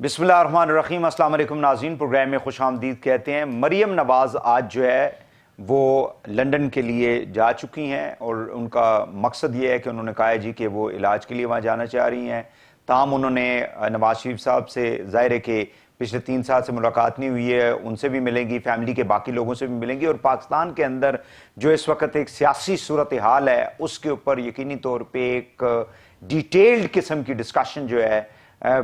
بسم اللہ الرحمن الرحیم۔ السلام علیکم ناظرین، پروگرام میں خوش آمدید کہتے ہیں۔ مریم نواز آج جو ہے وہ لندن کے لیے جا چکی ہیں اور ان کا مقصد یہ ہے کہ انہوں نے کہا ہے جی کہ وہ علاج کے لیے وہاں جانا چاہ رہی ہیں۔ تاہم انہوں نے نواز شریف صاحب سے ظاہر ہے کہ پچھلے 3 سال سے ملاقات نہیں ہوئی ہے، ان سے بھی ملیں گی، فیملی کے باقی لوگوں سے بھی ملیں گی، اور پاکستان کے اندر جو اس وقت ایک سیاسی صورتحال ہے اس کے اوپر یقینی طور پہ ایک ڈیٹیلڈ قسم کی ڈسکشن جو ہے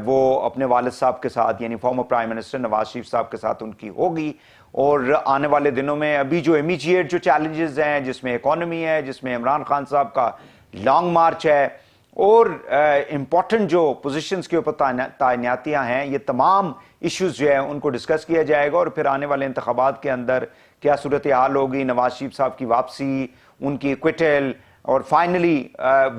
وہ اپنے والد صاحب کے ساتھ یعنی former prime minister Nawaz Sharif صاحب کے ساتھ ان کی ہوگی۔ اور آنے والے دنوں میں ابھی جو امیجیٹ جو چیلنجز ہیں، جس میں اکانومی ہے، جس میں عمران خان صاحب کا لانگ مارچ ہے، اور امپورٹنٹ جو پوزیشنز کے اوپر تعیناتیاں ہیں، یہ تمام ایشوز جو ہیں ان کو ڈسکس کیا جائے گا۔ اور پھر آنے والے انتخابات کے اندر کیا صورتحال ہوگی، نواز شریف صاحب کی واپسی، ان کی ایکویٹل، اور فائنلی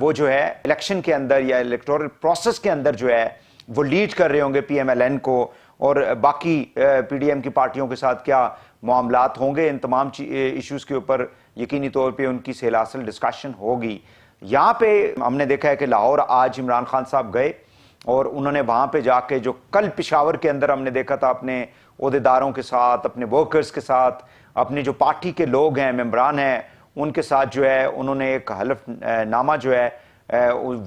وہ جو ہے الیکشن کے اندر یا الیکٹورل پروسیس کے اندر جو ہے وہ لیڈ کر رہے ہوں گے پی ایم ایل این کو، اور باقی پی ڈی ایم کی پارٹیوں کے ساتھ کیا معاملات ہوں گے، ان تمام ایشوز کے اوپر یقینی طور پہ ان کی سیلاسل ڈسکشن ہوگی۔ یہاں پہ ہم نے دیکھا ہے کہ لاہور آج عمران خان صاحب گئے اور انہوں نے وہاں پہ جا کے جو کل پشاور کے اندر ہم نے دیکھا تھا اپنے عہدیداروں کے ساتھ، اپنے ورکرز کے ساتھ، اپنے جو پارٹی کے لوگ ہیں، ممبران ہیں، ان کے ساتھ جو ہے انہوں نے ایک حلف نامہ جو ہے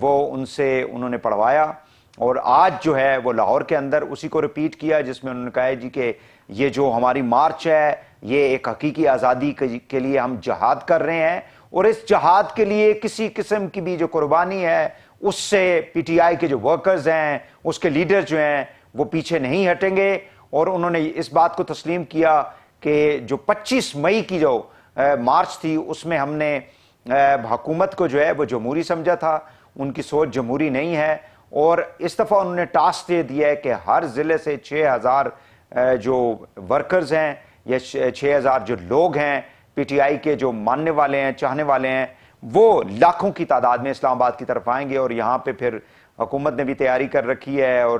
وہ ان سے انہوں نے پڑھوایا، اور آج جو ہے وہ لاہور کے اندر اسی کو ریپیٹ کیا، جس میں انہوں نے کہا ہے جی کہ یہ جو ہماری مارچ ہے یہ ایک حقیقی آزادی کے لیے ہم جہاد کر رہے ہیں، اور اس جہاد کے لیے کسی قسم کی بھی جو قربانی ہے اس سے پی ٹی آئی کے جو ورکرز ہیں، اس کے لیڈر جو ہیں، وہ پیچھے نہیں ہٹیں گے۔ اور انہوں نے اس بات کو تسلیم کیا کہ جو 25 مئی کی جو مارچ تھی اس میں ہم نے حکومت کو جو ہے وہ جمہوری سمجھا تھا، ان کی سوچ جمہوری نہیں ہے، اور اس دفعہ انہوں نے ٹاسک دے دیا ہے کہ ہر ضلع سے 6000 جو ورکرز ہیں یا 6000 جو لوگ ہیں پی ٹی آئی کے جو ماننے والے ہیں، چاہنے والے ہیں، وہ لاکھوں کی تعداد میں اسلام آباد کی طرف آئیں گے۔ اور یہاں پہ پھر حکومت نے بھی تیاری کر رکھی ہے، اور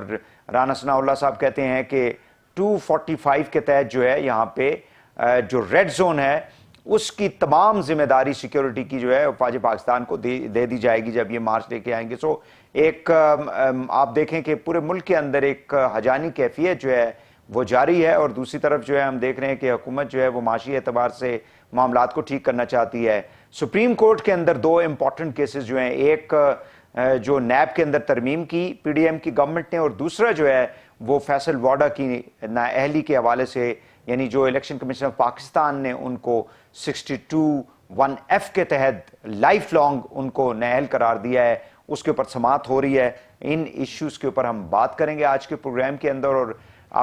رانا ثناء اللہ صاحب کہتے ہیں کہ 245 کے تحت جو ہے یہاں پہ جو ریڈ زون ہے اس کی تمام ذمہ داری سیکیورٹی کی جو ہے فوج پاکستان کو دے دی جائے گی جب یہ مارچ لے کے آئیں گے۔ سو ایک آپ دیکھیں کہ پورے ملک کے اندر ایک ہجانی کیفیت جو ہے وہ جاری ہے، اور دوسری طرف جو ہے ہم دیکھ رہے ہیں کہ حکومت جو ہے وہ معاشی اعتبار سے معاملات کو ٹھیک کرنا چاہتی ہے۔ سپریم کورٹ کے اندر 2 امپورٹنٹ کیسز جو ہیں، ایک جو نیب کے اندر ترمیم کی پی ڈی ایم کی گورنمنٹ نے، اور دوسرا جو ہے وہ فیصل واڈا کی نااہلی کے حوالے سے، یعنی جو الیکشن کمیشن آف پاکستان نے ان کو 62(1)F کے تحت لائف لانگ ان کو نااہل قرار دیا ہے، اس کے اوپر سماعت ہو رہی ہے۔ ان ایشوز کے اوپر ہم بات کریں گے آج کے پروگرام کے اندر، اور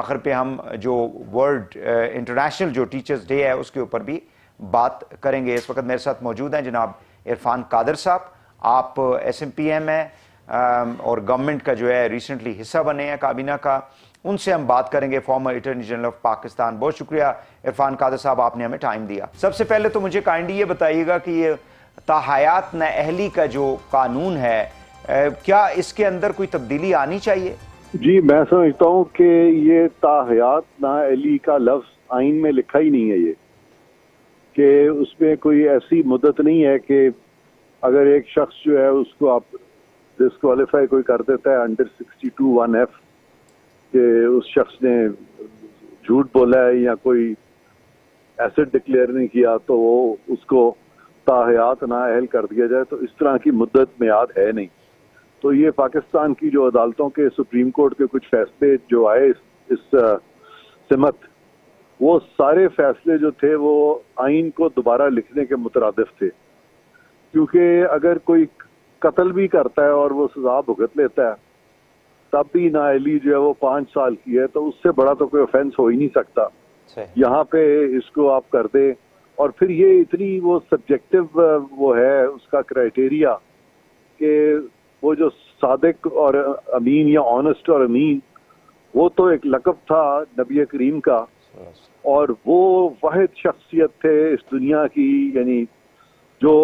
آخر پہ ہم جو ورلڈ انٹرنیشنل جو ٹیچرز ڈے ہے اس کے اوپر بھی بات کریں گے۔ اس وقت میرے ساتھ موجود ہیں جناب عرفان قادر صاحب، آپ ایس ایم پی ایم ہیں اور گورنمنٹ کا جو ہے ریسنٹلی حصہ بنے ہیں کابینہ کا، ان سے ہم بات کریں گے، former attorney general of Pakistan. بہت شکریہ عرفان قادر صاحب، آپ نے ہمیں ٹائم دیا۔ سب سے پہلے تو مجھے کائنڈلی یہ بتائیے گا کہ یہ تاحیات نااہلی کا جو قانون ہے کیا اس کے اندر کوئی تبدیلی آنی چاہیے؟ جی میں سمجھتا ہوں کہ یہ تاحیات نااہلی کا لفظ آئین میں لکھا ہی نہیں ہے، یہ کہ اس میں کوئی ایسی مدت نہیں ہے کہ اگر ایک شخص جو ہے اس کو آپ ڈسکوالیفائی کوئی کر دیتا ہے انڈر 62(1)F کہ اس شخص نے جھوٹ بولا ہے یا کوئی ایسٹ ڈکلیئر نہیں کیا تو وہ اس کو تاحیات نااہل کر دیا جائے، تو اس طرح کی مدت میعاد ہے نہیں۔ تو یہ پاکستان کی جو عدالتوں کے سپریم کورٹ کے کچھ فیصلے جو آئے اس سمت، وہ سارے فیصلے جو تھے وہ آئین کو دوبارہ لکھنے کے مترادف تھے، کیونکہ اگر کوئی قتل بھی کرتا ہے اور وہ سزا بھگت لیتا ہے تب بھی نااہلی جو ہے وہ 5 سال کی ہے، تو اس سے بڑا تو کوئی آفینس ہو ہی نہیں سکتا۔ یہاں پہ اس کو آپ کر دیں، اور پھر یہ اتنی وہ سبجیکٹو وہ ہے اس کا کرائٹیریا کہ وہ جو صادق اور امین یا آنسٹ اور امین، وہ تو ایک لقب تھا نبی کریم کا، اور وہ واحد شخصیت تھے اس دنیا کی، یعنی جو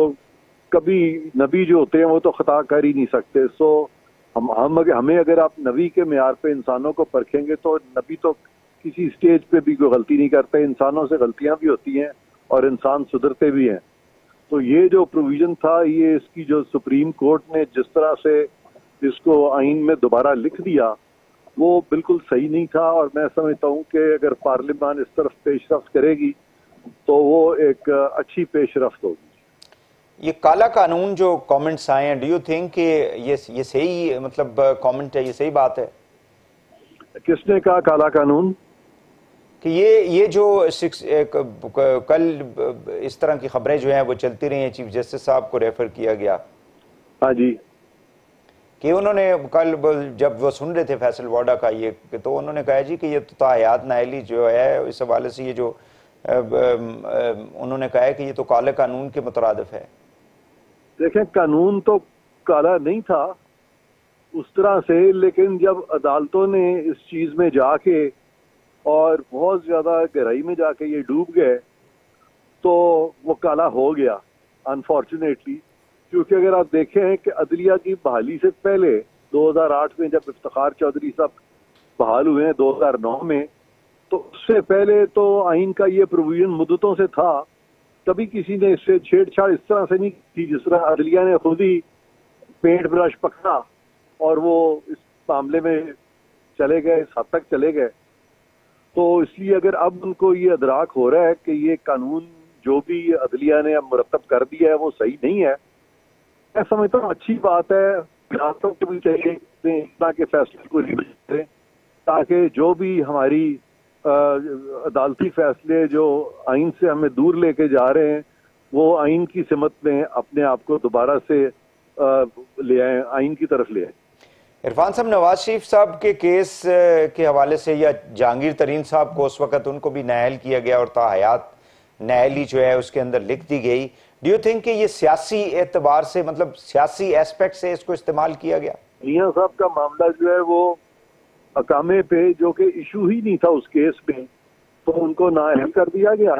کبھی نبی جو ہوتے ہیں وہ تو خطا کر ہی نہیں سکتے۔ سو ہمیں اگر آپ نبی کے معیار پہ انسانوں کو پرکھیں گے تو نبی تو کسی سٹیج پہ بھی کوئی غلطی نہیں کرتے، انسانوں سے غلطیاں بھی ہوتی ہیں اور انسان سدھرتے بھی ہیں۔ تو یہ جو پروویژن تھا، یہ اس کی جو سپریم کورٹ نے جس طرح سے اس کو آئین میں دوبارہ لکھ دیا، وہ بالکل صحیح نہیں تھا، اور میں سمجھتا ہوں کہ اگر پارلیمان اس طرف پیش رفت کرے گی تو وہ ایک اچھی پیش رفت ہوگی۔ یہ کالا قانون جو کامنٹس آئے ہیں، ڈو یو تھنک کہ یہ صحیح مطلب کامنٹ ہے، یہ صحیح بات ہے؟ کس نے کہا کالا قانون؟ کہ یہ جو کل اس طرح کی خبریں جو ہیں وہ چلتی رہی ہیں، چیف جسٹس صاحب کو ریفر کیا گیا ہاں جی، کہ انہوں نے کل جب وہ سن رہے تھے فیصل واڈا کا یہ، تو انہوں نے کہا جی کہ یہ تو حیات نااہلی جو ہے اس حوالے سے یہ جو انہوں نے کہا ہے کہ یہ تو کالے قانون کے مترادف ہے۔ دیکھیں قانون تو کالا نہیں تھا اس طرح سے، لیکن جب عدالتوں نے اس چیز میں جا کے اور بہت زیادہ گہرائی میں جا کے یہ ڈوب گئے تو وہ کالا ہو گیا انفارچونیٹلی۔ کیونکہ اگر آپ دیکھیں کہ عدلیہ کی بحالی سے پہلے 2008 میں جب افتخار چودھری صاحب بحال ہوئے ہیں 2009 میں، تو اس سے پہلے تو آئین کا یہ پروویژن مدتوں سے تھا، کبھی کسی نے اس سے چھیڑ چھاڑ اس طرح سے نہیں کی جس طرح عدلیہ نے خود ہی پینٹ برش پکڑا اور وہ اس معاملے میں چلے گئے، اس حد تک چلے گئے۔ تو اس لیے اگر اب ان کو یہ ادراک ہو رہا ہے کہ یہ قانون جو بھی عدلیہ نے اب مرتب کر دیا ہے وہ صحیح نہیں ہے، میں سمجھتا ہوں اچھی بات ہے۔ عدالتوں کو بھی چاہیے کہ اس طرح کے فیصلے کو ریویو کریں، تاکہ جو بھی ہماری عدالتی فیصلے جو آئین سے ہمیں دور لے کے جا رہے ہیں وہ آئین کی سمت میں اپنے آپ کو دوبارہ سے لے آئیں، آئین کی طرف لے آئیں۔ عرفان صاحب، نواز شریف صاحب کے کیس کے حوالے سے یا جہانگیر ترین صاحب کو اس وقت ان کو بھی نااہل کیا گیا اور تا حیات نااہلی جو ہے اس کے اندر لکھ دی گئی، ڈو یو تھنک کہ یہ سیاسی اعتبار سے مطلب سیاسی ایسپیکٹ سے اس کو استعمال کیا گیا؟ میاں صاحب کا معاملہ جو ہے وہ اقامے پہ جو کہ ایشو ہی نہیں تھا اس کیس میں، تو ان کو نااہل کر دیا گیا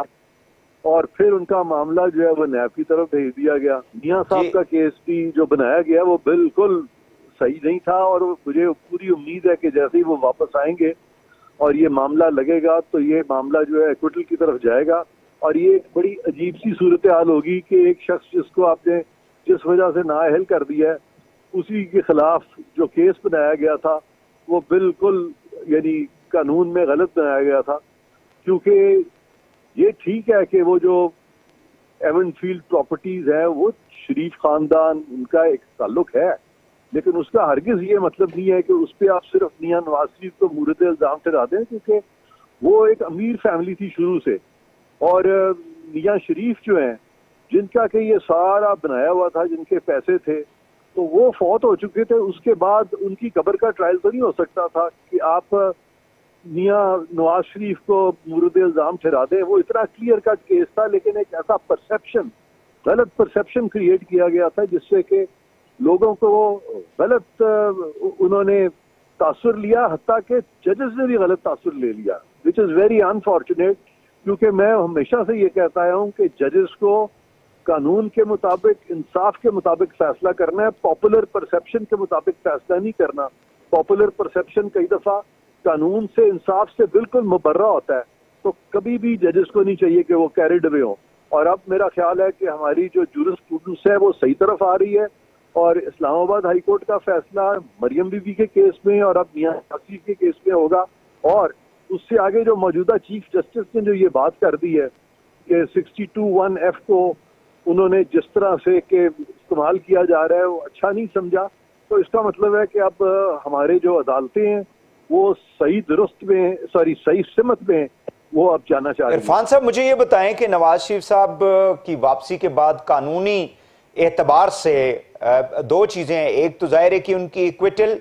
اور پھر ان کا معاملہ جو ہے وہ نیب کی طرف بھیج دیا گیا۔ میاں صاحب کا کیس بھی جو بنایا گیا وہ بالکل صحیح نہیں تھا، اور مجھے پوری امید ہے کہ جیسے ہی وہ واپس آئیں گے اور یہ معاملہ لگے گا تو یہ معاملہ جو ہے ایکوٹل کی طرف جائے گا، اور یہ ایک بڑی عجیب سی صورتحال ہوگی کہ ایک شخص جس کو آپ نے جس وجہ سے نااہل کر دیا ہے اسی کے خلاف جو کیس بنایا گیا تھا وہ بالکل یعنی قانون میں غلط بنایا گیا تھا۔ کیونکہ یہ ٹھیک ہے کہ وہ جو ایون فیلڈ پراپرٹیز ہے وہ شریف خاندان ان کا ایک تعلق ہے، لیکن اس کا ہرگز یہ مطلب نہیں ہے کہ اس پہ آپ صرف میاں نواز شریف کو مورد الزام ٹھہرا دیں، کیونکہ وہ ایک امیر فیملی تھی شروع سے، اور میاں شریف جو ہیں جن کا کہ یہ سارا بنایا ہوا تھا، جن کے پیسے تھے، تو وہ فوت ہو چکے تھے۔ اس کے بعد ان کی قبر کا ٹرائل تو نہیں ہو سکتا تھا کہ آپ میاں نواز شریف کو مورد الزام ٹھہرا دیں۔ وہ اتنا کلیئر کٹ کیس تھا، لیکن ایک ایسا پرسیپشن، غلط پرسیپشن کریٹ کیا گیا تھا جس سے کہ لوگوں کو غلط انہوں نے تاثر لیا، حتیٰ کہ ججز نے بھی غلط تاثر لے لیا، وچ از ویری انفارچونیٹ۔ کیونکہ میں ہمیشہ سے یہ کہتا آیا ہوں کہ ججز کو قانون کے مطابق، انصاف کے مطابق فیصلہ کرنا ہے، پاپولر پرسیپشن کے مطابق فیصلہ نہیں کرنا۔ پاپولر پرسیپشن کئی دفعہ قانون سے، انصاف سے بالکل مبرہ ہوتا ہے، تو کبھی بھی ججز کو نہیں چاہیے کہ وہ کیریڈ اوے ہوں۔ اور اب میرا خیال ہے کہ ہماری جو جورسپروڈنس ہے وہ صحیح طرف آ رہی ہے، اور اسلام آباد ہائی کورٹ کا فیصلہ مریم بی بی کے کیس میں اور اب میاں نواز کے کیس میں ہوگا، اور اس سے آگے جو موجودہ چیف جسٹس نے جو یہ بات کر دی ہے کہ 62(1)(f) کو انہوں نے جس طرح سے کہ استعمال کیا جا رہا ہے وہ اچھا نہیں سمجھا، تو اس کا مطلب ہے کہ اب ہمارے جو عدالتیں ہیں وہ صحیح سمت میں وہ اب جانا چاہ رہی ہیں۔ عرفان صاحب، مجھے یہ بتائیں کہ نواز شریف صاحب کی واپسی کے بعد قانونی اعتبار سے دو چیزیں ہیں، ایک تو ظاہر ہے کہ ان کی ایکویٹل،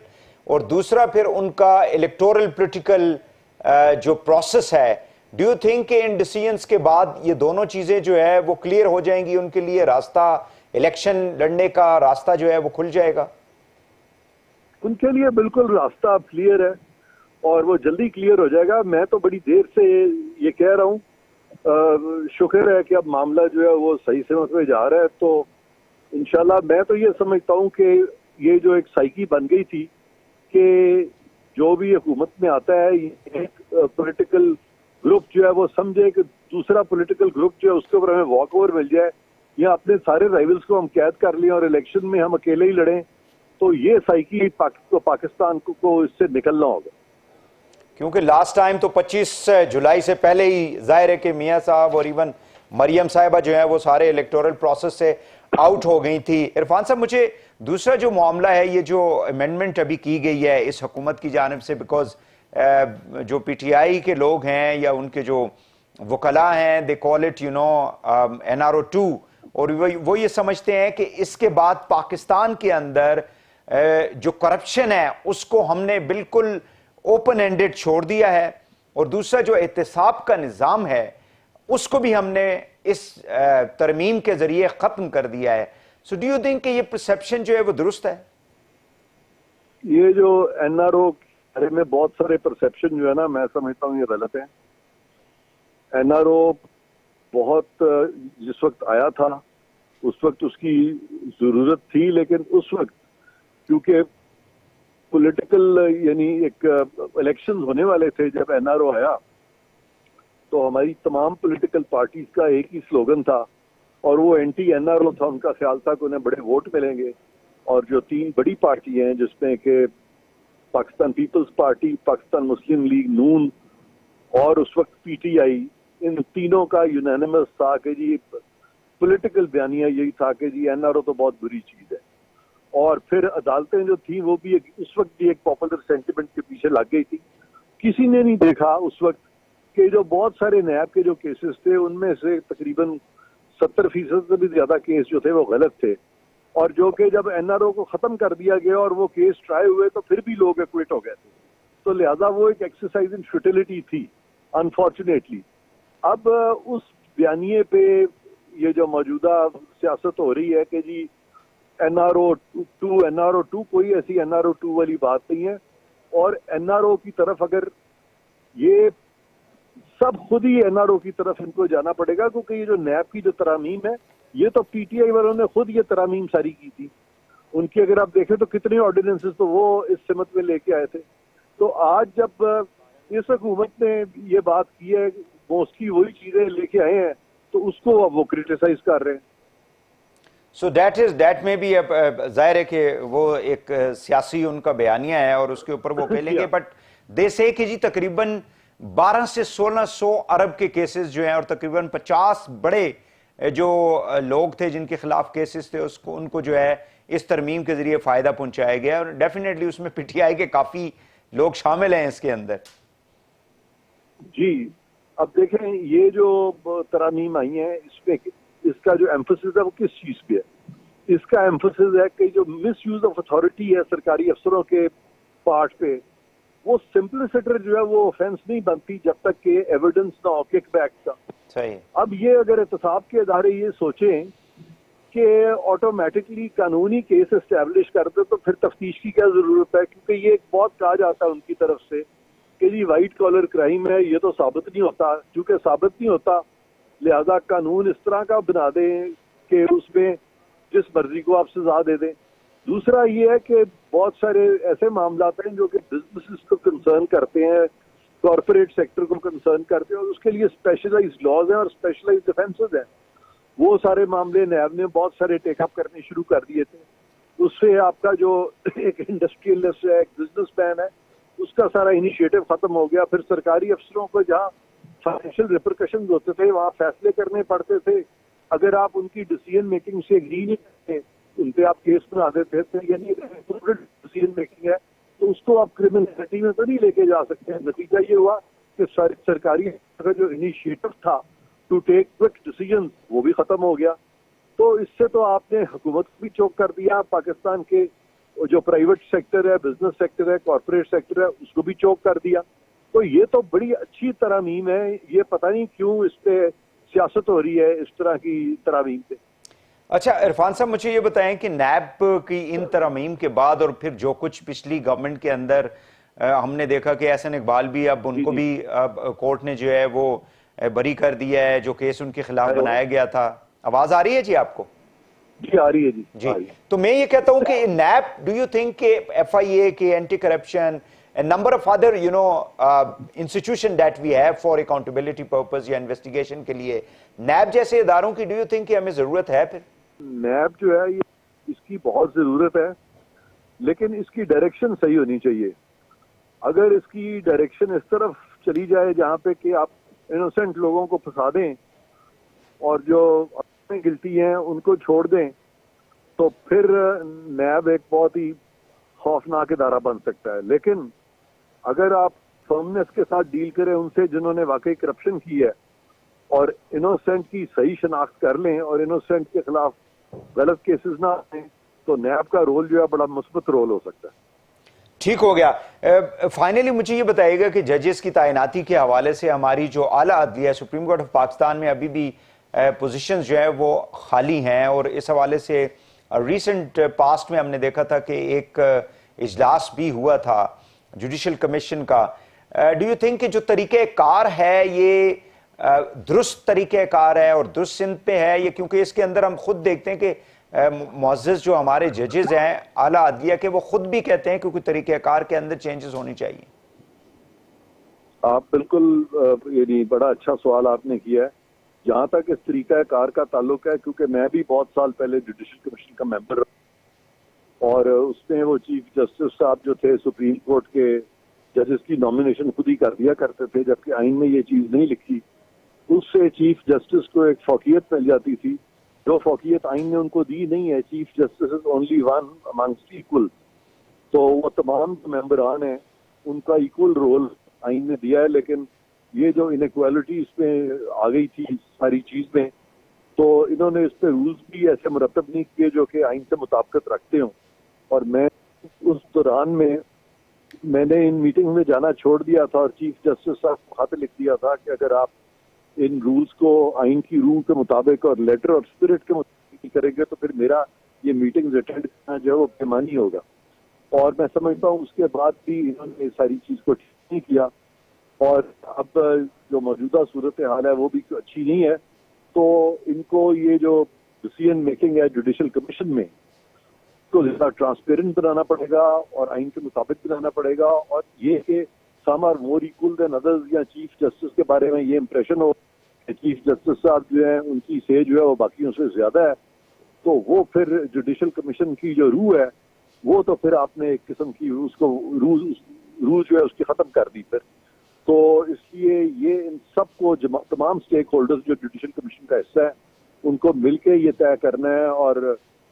اور دوسرا پھر ان کا الیکٹورل پولیٹیکل جو پروسیس ہے، ڈو یو تھنک کہ ان ڈیسیجنز کے بعد یہ دونوں چیزیں جو ہے وہ کلیئر ہو جائیں گی، ان کے لیے راستہ الیکشن لڑنے کا راستہ جو ہے وہ کھل جائے گا؟ ان کے لیے بالکل راستہ اب کلیئر ہے، اور وہ جلدی کلیئر ہو جائے گا۔ میں تو بڑی دیر سے یہ کہہ رہا ہوں، شکر ہے کہ اب معاملہ جو ہے وہ صحیح سمت میں جا رہا ہے، تو انشاءاللہ میں تو یہ سمجھتا ہوں کہ یہ جو ایک سائیکی بن گئی تھی کہ جو بھی حکومت میں آتا ہے ایک پولیٹیکل گروپ جو ہے وہ سمجھے کہ دوسرا پولیٹیکل گروپ جو ہے اس کے اوپر ہمیں واک اوور مل جائے، یا اپنے سارے رائیولز کو ہم قید کر لیں اور الیکشن میں ہم اکیلے ہی لڑیں، تو یہ سائیکی پاکستان کو اس سے نکلنا ہوگا۔ کیونکہ لاسٹ ٹائم تو 25 جولائی سے پہلے ہی ظاہر ہے کہ میاں صاحب اور ایون مریم صاحبہ جو ہیں وہ سارے الیکٹورل پروسیس سے آؤٹ ہو گئی تھی. عرفان صاحب مجھے دوسرا جو معاملہ ہے یہ جو امینڈمنٹ ابھی کی گئی ہے اس حکومت کی جانب سے, بیکاز جو پی ٹی آئی کے لوگ ہیں یا ان کے جو وکلاء ہیں دے کال اٹ NRO 2, اور وہ یہ سمجھتے ہیں کہ اس کے بعد پاکستان کے اندر جو کرپشن ہے اس کو ہم نے بالکل اوپن اینڈڈ چھوڑ دیا ہے, اور دوسرا جو احتساب کا نظام ہے اس کو بھی ہم نے اس ترمیم کے ذریعے ختم کر دیا ہے. سو ڈو یو تھنک کہ یہ پرسیپشن جو ہے وہ درست ہے؟ یہ جو NRO کے بارے میں بہت سارے پرسیپشن جو ہے نا, میں سمجھتا ہوں یہ غلط ہے. NRO بہت جس وقت آیا تھا اس وقت اس کی ضرورت تھی, لیکن اس وقت کیونکہ پولیٹیکل یعنی ایک الیکشن ہونے والے تھے جب NRO آیا, تو ہماری تمام پولیٹیکل پارٹیز کا ایک ہی سلوگن تھا اور وہ اینٹی NRO تھا. ان کا خیال تھا کہ انہیں بڑے ووٹ ملیں گے, اور جو 3 بڑی پارٹی ہیں جس میں کہ پاکستان پیپلز پارٹی, پاکستان مسلم لیگ نون اور اس وقت PTI, ان تینوں کا یونینیمس تھا کہ جی پولیٹیکل بیانیہ یہی تھا کہ جی NRO تو بہت بری چیز ہے. اور پھر عدالتیں جو تھیں وہ بھی اس وقت بھی ایک پاپولر سینٹیمنٹ کے پیچھے لگ گئی تھی. کسی نے نہیں دیکھا اس وقت کہ جو بہت سارے نیب کے جو کیسز تھے ان میں سے تقریباً 70% سے بھی زیادہ کیس جو تھے وہ غلط تھے, اور جو کہ جب NRO کو ختم کر دیا گیا اور وہ کیس ٹرائی ہوئے تو پھر بھی لوگ ایکویٹ ہو گئے تھے. تو لہذا وہ ایک ایکسرسائز ان فیوٹیلٹی تھی انفارچونیٹلی. اب اس بیانیے پہ یہ جو موجودہ سیاست ہو رہی ہے کہ جی NRO 2 کوئی ایسی NRO 2 والی بات نہیں ہے, اور NRO کی طرف اگر یہ سب خود ہی NRO کی طرف ان کو جانا پڑے گا, کیونکہ یہ جو نیب کی جو ترامیم ہے یہ تو PTI والوں نے خود یہ ترامیم ساری کی تھی. ان کی اگر آپ دیکھیں تو کتنے آرڈیننسز تو وہ اس سمت میں لے کے آئے تھے. تو آج جب اس حکومت نے یہ بات کی ہے وہ اس کی وہی چیزیں لے کے آئے ہیں تو اس کو اب وہ کرٹیسائز کر رہے ہیں. سو دیٹ میں بھی ظاہر ہے کہ وہ ایک سیاسی ان کا بیانیہ ہے اور اس کے اوپر وہ کہہ لیں گے, بٹ دے سے کہ جی تقریباً 12 سے 1600 ارب کے کیسز جو ہیں اور تقریباً 50 بڑے جو لوگ تھے جن کے خلاف کیسز تھے ان کو جو ہے اس ترمیم کے ذریعے فائدہ پہنچایا گیا, اور ڈیفینیٹلی اس میں PTI کے کافی لوگ شامل ہیں اس کے اندر. جی اب دیکھیں یہ جو ترامیم آئی ہیں اس میں اس کا جو ایمفسس ہے وہ کس چیز پہ ہے؟ اس کا ایمفسس ہے کہ جو مس یوز آف اتھارٹی ہے سرکاری افسروں کے پارٹ پہ, وہ سمپلسٹر جو ہے وہ آفینس نہیں بنتی جب تک کہ ایویڈنس نہ ہو کک بیک کا. صحیح. اب یہ اگر احتساب کے ادارے یہ سوچیں کہ آٹومیٹکلی قانونی کیس اسٹیبلش کر دے تو پھر تفتیش کی کیا ضرورت ہے, کیونکہ یہ ایک بہت کہا جاتا ہے ان کی طرف سے کہ جی وائٹ کالر کرائم ہے, یہ تو ثابت نہیں ہوتا. چونکہ ثابت نہیں ہوتا لہذا قانون اس طرح کا بنا دیں کہ اس میں جس مرضی کو آپ سزا دے دیں. دوسرا یہ ہے کہ بہت سارے ایسے معاملات ہیں جو کہ بزنس کو کنسرن کرتے ہیں, کارپوریٹ سیکٹر کو کنسرن کرتے ہیں, اور اس کے لیے اسپیشلائزڈ لاز ہیں اور اسپیشلائزڈ ڈیفینسز ہیں. وہ سارے معاملے نیب نے بہت سارے ٹیک اپ کرنے شروع کر دیے تھے. اس سے آپ کا جو ایک انڈسٹریلسٹ ہے, ایک بزنس مین ہے, اس کا سارا انیشیٹو ختم ہو گیا. پھر سرکاری افسروں کو جہاں فائنینشیل ریپرکشنز ہوتے تھے وہاں فیصلے کرنے پڑتے تھے, اگر آپ ان کی ڈیسیژن میکنگ سے ایگری نہیں کرتے ان پہ آپ کیس بنا دیتے تھے. یعنی ڈیسیژن میکنگ ہے تو اس کو آپ کرمنلٹی میں تو نہیں لے کے جا سکتے ہیں. نتیجہ یہ ہوا کہ سرکاری کا جو انیشیٹو تھا ٹو ٹیک کوئک ڈیسیژن وہ بھی ختم ہو گیا. تو اس سے تو آپ نے حکومت کو بھی چوک کر دیا, پاکستان کے جو پرائیویٹ سیکٹر ہے, بزنس سیکٹر ہے, کارپوریٹ سیکٹر ہے, اس کو بھی چوک کر دیا. تو یہ تو بڑی اچھی ترامیم ہے, یہ پتہ نہیں کیوں اس پہ سیاست ہو رہی ہے اس طرح کی ترامیم پہ. اچھا عرفان صاحب مجھے یہ بتائیں کہ نیب کی ان ترامیم کے بعد اور پھر جو کچھ پچھلی گورنمنٹ کے اندر ہم نے دیکھا کہ احسن اقبال بھی اب ان کو بھی کورٹ نے جو ہے وہ بری کر دیا ہے, جو کیس ان کے خلاف بنایا گیا تھا. آواز آ رہی ہے جی آپ کو؟ جی آ رہی ہے. جی تو میں یہ کہتا ہوں کہ نیب, ڈو یو تھنک کہ FIA کے anti corruption and number of other institution that we have for accountability purpose یا انویسٹیگیشن کے لیے نیب جیسے اداروں کی do you think کہ ہمیں ضرورت ہے؟ پھر نیب جو ہے اس کی بہت ضرورت ہے, لیکن اس کی ڈائریکشن صحیح ہونی چاہیے. اگر اس کی ڈائریکشن اس طرف چلی جائے جہاں پہ کہ آپ انوسینٹ لوگوں کو پھنسا دیں اور جو گلٹی ہیں ان کو چھوڑ دیں, تو پھر نیب ایک بہت ہی خوفناک ادارہ بن سکتا ہے. لیکن اگر آپ فرمنس کے ساتھ ڈیل کریں ان سے جنہوں نے واقعی کرپشن کی ہے, اور انوسینٹ کی صحیح شناخت کر لیں اور انوسینٹ کے خلاف غلط کیسز نہ آئیں, تو نیب کا رول جو ہے بڑا مثبت رول ہو سکتا ہے. ٹھیک ہو گیا. فائنلی مجھے یہ بتائیے گا کہ ججز کی تعیناتی کے حوالے سے ہماری جو اعلیٰ عدلیہ سپریم کورٹ آف پاکستان میں ابھی بھی پوزیشنز جو ہے وہ خالی ہیں, اور اس حوالے سے ریسنٹ پاسٹ میں ہم نے دیکھا تھا کہ ایک اجلاس بھی ہوا تھا جوڈیشل کمیشن کا. ڈو یو تھنک کہ جو طریقہ کار ہے یہ درست طریقہ کار ہے اور درست سمت پہ ہے یہ, کیونکہ اس کے اندر ہم خود دیکھتے ہیں کہ معزز جو ہمارے ججز ہیں اعلیٰ عدلیہ کے, وہ خود بھی کہتے ہیں کہ کوئی طریقہ کار کے اندر چینجز ہونی چاہیے. آپ بالکل یعنی بڑا اچھا سوال آپ نے کیا ہے. جہاں تک اس طریقہ کار کا تعلق ہے, کیونکہ میں بھی بہت سال پہلے جوڈیشل کمیشن کا ممبر ہوں, اور اس میں وہ چیف جسٹس صاحب جو تھے سپریم کورٹ کے, ججز کی نامینیشن خود ہی کر دیا کرتے تھے, جبکہ آئین میں یہ چیز نہیں لکھی. اس سے چیف جسٹس کو ایک فوقیت مل جاتی تھی, جو فوقیت آئین نے ان کو دی نہیں ہے. Chief justice is only one amongst equal, تو وہ تمام ممبران ہیں ان کا ایکول رول آئین نے دیا ہے. لیکن یہ جو انیکوالٹی اس میں آ گئی تھی ساری چیز میں, تو انہوں نے اس پہ رولز بھی ایسے مرتب نہیں کیے جو کہ آئین سے مطابقت رکھتے ہوں. اور میں اس دوران میں نے ان میٹنگ میں جانا چھوڑ دیا تھا, اور چیف جسٹس صاحب کو خط لکھ دیا تھا کہ اگر آپ ان رولز کو آئین کی روح کے مطابق اور لیٹر اور اسپرٹ کے مطابق کریں گے تو پھر میرا یہ میٹنگ اٹینڈ کرنا جو ہے وہ بےمانی ہوگا. اور میں سمجھتا ہوں اس کے بعد بھی انہوں نے ساری چیز کو ٹھیک نہیں کیا, اور اب جو موجودہ صورتحال ہے وہ بھی اچھی نہیں ہے. تو ان کو یہ جو ڈیسیژن میکنگ ہے جوڈیشل کمیشن میں, کو زیادہ ٹرانسپیرنٹ بنانا پڑے گا اور آئین کے مطابق بنانا پڑے گا. اور یہ کہ some are more equal than others, یا چیف جسٹس کے بارے میں یہ امپریشن ہو کہ چیف جسٹس صاحب جو ہیں ان کی سے جو ہے وہ باقیوں سے زیادہ ہے, تو وہ پھر جوڈیشل کمیشن کی جو روح ہے وہ تو پھر آپ نے ایک قسم کی اس کو روح جو ہے اس کی ختم کر دی پھر. تو اس لیے یہ ان سب کو تمام سٹیک ہولڈرز جو جوڈیشل کمیشن کا حصہ ہے ان کو مل کے یہ طے کرنا ہے, اور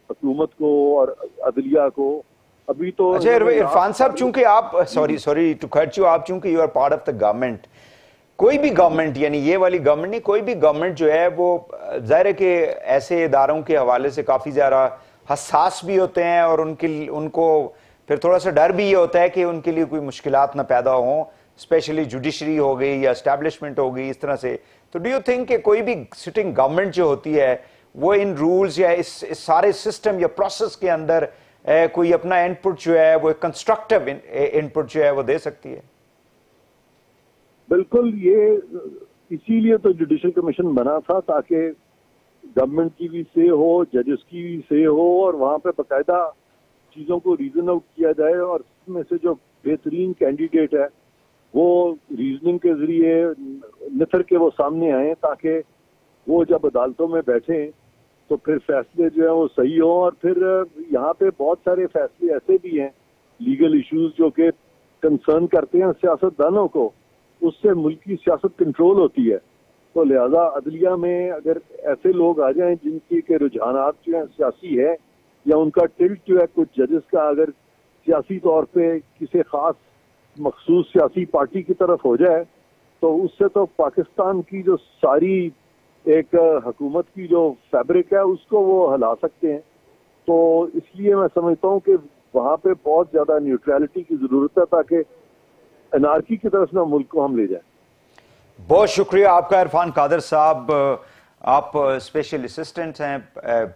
حکومت کو اور عدلیہ کو. ابھی تو اچھا عرفان صاحب, چونکہ آپ سوری ٹو کٹ یو, آپ چونکہ you are part of the government, کوئی بھی گورنمنٹ یعنی یہ والی گورنمنٹ نہیں, کوئی بھی گورنمنٹ جو ہے وہ ظاہر ہے کہ ایسے اداروں کے حوالے سے کافی زیادہ حساس بھی ہوتے ہیں, اور ان کو پھر تھوڑا سا ڈر بھی یہ ہوتا ہے کہ ان کے لیے کوئی مشکلات نہ پیدا ہوں, اسپیشلی جوڈیشری ہو گئی یا اسٹیبلشمنٹ ہو گئی اس طرح سے. تو ڈو یو تھنک کہ کوئی بھی سٹنگ گورنمنٹ جو ہوتی ہے وہ ان رولز یا اس سارے سسٹم یا پروسیس کے اندر کوئی اپنا ان پٹ جو ہے وہ کنسٹرکٹیو ان پٹ جو ہے وہ دے سکتی ہے؟ بالکل, یہ اسی لیے تو جوڈیشل کمیشن بنا تھا تاکہ گورنمنٹ کی بھی سے ہو, ججز کی بھی سے ہو, اور وہاں پہ باقاعدہ چیزوں کو ریزن آؤٹ کیا جائے, اور اس میں سے جو بہترین کینڈیڈیٹ ہے وہ ریزننگ کے ذریعے نثر کے وہ سامنے آئیں, تاکہ وہ جب عدالتوں میں بیٹھیں تو پھر فیصلے جو ہیں وہ صحیح ہوں. اور پھر یہاں پہ بہت سارے فیصلے ایسے بھی ہیں لیگل ایشوز جو کہ کنسرن کرتے ہیں سیاست دانوں کو, اس سے ملک کی سیاست کنٹرول ہوتی ہے. تو لہذا عدلیہ میں اگر ایسے لوگ آ جائیں جن کی کہ رجحانات جو ہیں سیاسی ہے, یا ان کا ٹلٹ جو ہے کچھ ججز کا اگر سیاسی طور پہ کسی خاص مخصوص سیاسی پارٹی کی طرف ہو جائے, تو اس سے تو پاکستان کی جو ساری ایک حکومت کی جو فیبرک ہے اس کو وہ ہلا سکتے ہیں. تو اس لیے میں سمجھتا ہوں کہ وہاں پہ بہت زیادہ نیوٹرلٹی کی ضرورت ہے تاکہ انارکی کی طرف نہ ملک کو ہم لے جائیں. بہت شکریہ آپ کا عرفان قادر صاحب. آپ اسپیشل اسسٹنٹ ہیں